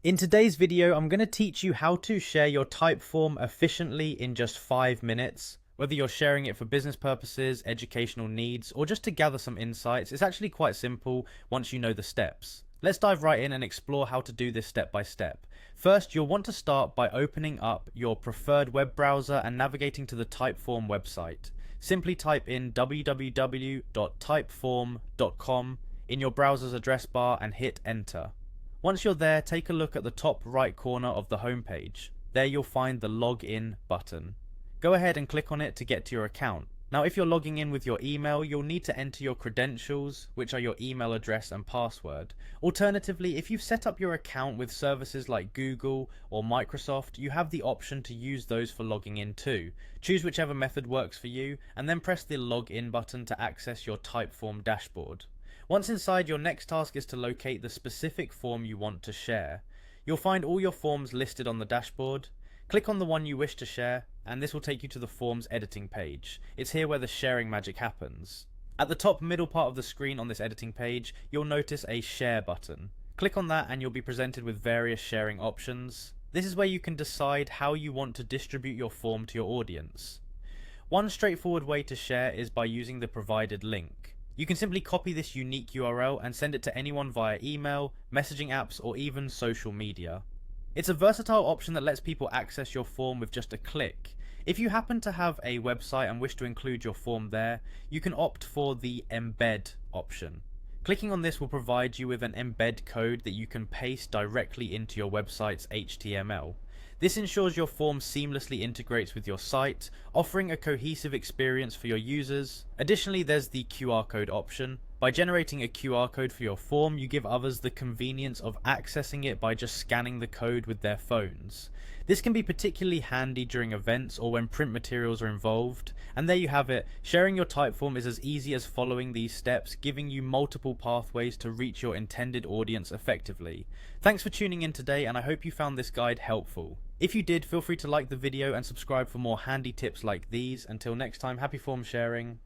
In today's video, I'm going to teach you how to share your Typeform efficiently in just 5 minutes. Whether you're sharing it for business purposes, educational needs, or just to gather some insights, it's actually quite simple once you know the steps. Let's dive right in and explore how to do this step by step. First, you'll want to start by opening up your preferred web browser and navigating to the Typeform website. Simply type in www.typeform.com in your browser's address bar and hit enter. Once you're there, take a look at the top right corner of the homepage. There you'll find the login button. Go ahead and click on it to get to your account. Now if you're logging in with your email, you'll need to enter your credentials, which are your email address and password. Alternatively, if you've set up your account with services like Google or Microsoft, you have the option to use those for logging in too. Choose whichever method works for you, and then press the login button to access your Typeform dashboard. Once inside, your next task is to locate the specific form you want to share. You'll find all your forms listed on the dashboard. Click on the one you wish to share, and this will take you to the form's editing page. It's here where the sharing magic happens. At the top middle part of the screen on this editing page, you'll notice a share button. Click on that and you'll be presented with various sharing options. This is where you can decide how you want to distribute your form to your audience. One straightforward way to share is by using the provided link. You can simply copy this unique URL and send it to anyone via email, messaging apps, or even social media. It's a versatile option that lets people access your form with just a click. If you happen to have a website and wish to include your form there, you can opt for the embed option. Clicking on this will provide you with an embed code that you can paste directly into your website's HTML. This ensures your form seamlessly integrates with your site, offering a cohesive experience for your users. Additionally, there's the QR code option. By generating a QR code for your form, you give others the convenience of accessing it by just scanning the code with their phones. This can be particularly handy during events or when print materials are involved. And there you have it. Sharing your Typeform is as easy as following these steps, giving you multiple pathways to reach your intended audience effectively. Thanks for tuning in today, and I hope you found this guide helpful. If you did, feel free to like the video and subscribe for more handy tips like these. Until next time, happy form sharing.